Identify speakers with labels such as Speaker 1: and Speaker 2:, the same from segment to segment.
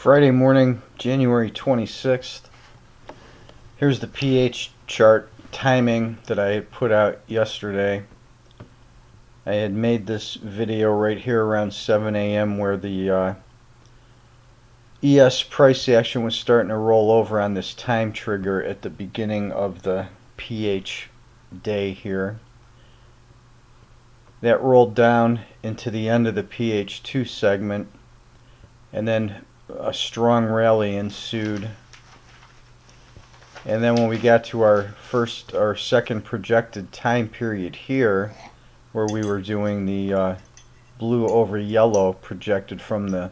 Speaker 1: Friday morning, January 26th. Here's the pH chart timing that I had put out yesterday. I had made this video right here around 7 a.m. where the ES price action was starting to roll over on this time trigger at the beginning of the pH day here. That rolled down into the end of the pH2 segment, and then a strong rally ensued. And then when we got to our second projected time period here, where we were doing the blue over yellow projected from the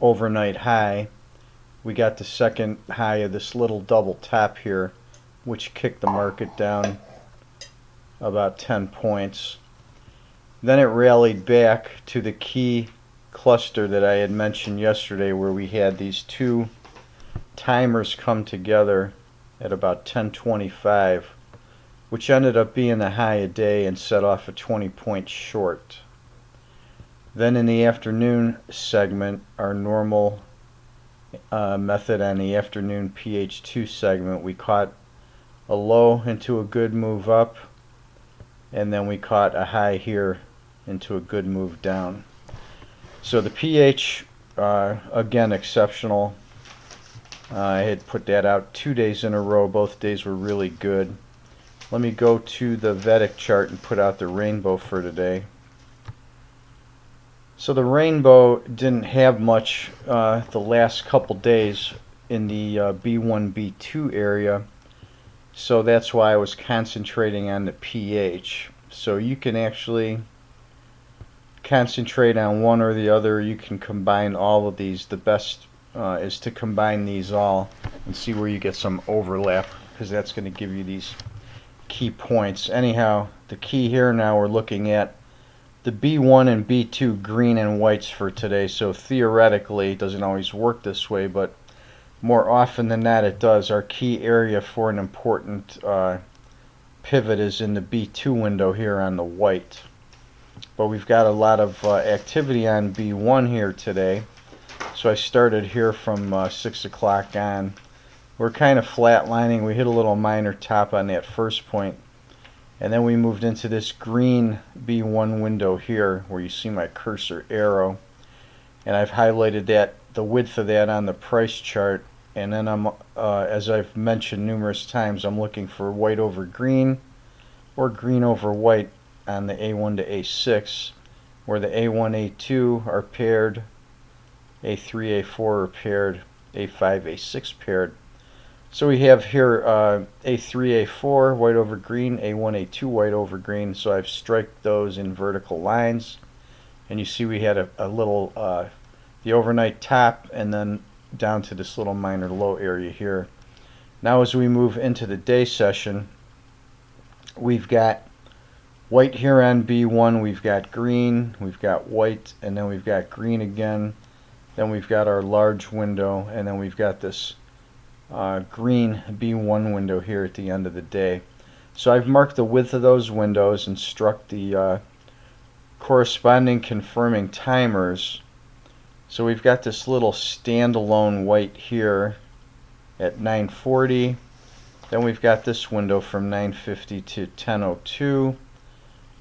Speaker 1: overnight high, we got the second high of this little double top here, which kicked the market down about 10 points. Then it rallied back to the key cluster that I had mentioned yesterday, where we had these two timers come together at about 10:25, which ended up being the high of day and set off a 20-point short. Then in the afternoon segment, our normal method on the afternoon pH2 segment, we caught a low into a good move up, and then we caught a high here into a good move down. So the pH, again, exceptional. I had put that out 2 days in a row. Both days were really good. Let me go to the Vedic chart and put out the rainbow for today. So the rainbow didn't have much the last couple days in the B1, B2 area. So that's why I was concentrating on the pH. So you can actually concentrate on one or the other. You can combine all of these. The best is to combine these all and see where you get some overlap, because that's going to give you these key points. Anyhow, the key here now, we're looking at the B1 and B2 green and whites for today. So theoretically, it doesn't always work this way, but more often than not it does. Our key area for an important pivot is in the B2 window here on the white. But we've got a lot of activity on B1 here today. So I started here from 6 o'clock on. We're kind of flatlining. We hit a little minor top on that first point, and then we moved into this green B1 window here where you see my cursor arrow, and I've highlighted that, the width of that on the price chart. And then I'm as I've mentioned numerous times, I'm looking for white over green or green over white on the A1 to A6, where the A1, A2 are paired, A3, A4 are paired, A5, A6 paired. So we have here A3, A4 white over green, A1, A2 white over green. So I've striked those in vertical lines, and you see we had a little the overnight top, and then down to this little minor low area here. Now as we move into the day session, we've got white here on B1, we've got green, we've got white, and then we've got green again. Then we've got our large window, and then we've got this green B1 window here at the end of the day. So I've marked the width of those windows and struck the corresponding confirming timers. So we've got this little standalone white here at 9:40. Then we've got this window from 9:50 to 10:02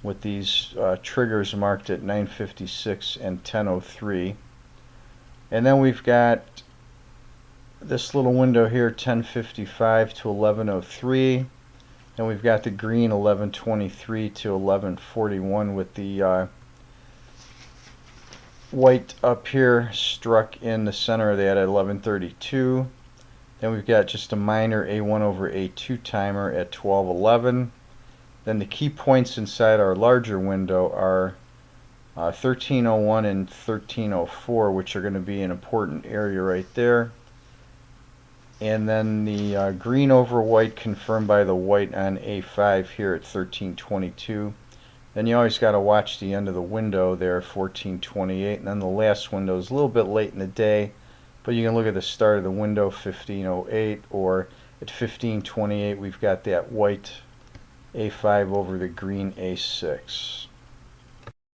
Speaker 1: with these triggers marked at 9:56 and 10:03. And then we've got this little window here, 10:55 to 11:03. Then we've got the green 11:23 to 11:41 with the white up here struck in the center of that at 11:32. Then we've got just a minor A1 over A2 timer at 12:11. Then the key points inside our larger window are 13:01 and 13:04, which are going to be an important area right there. And then the green over white confirmed by the white on A5 here at 13:22. Then you always got to watch the end of the window there, 14:28. And then the last window is a little bit late in the day, but you can look at the start of the window, 15:08, or at 15:28 we've got that white A5 over the green A6.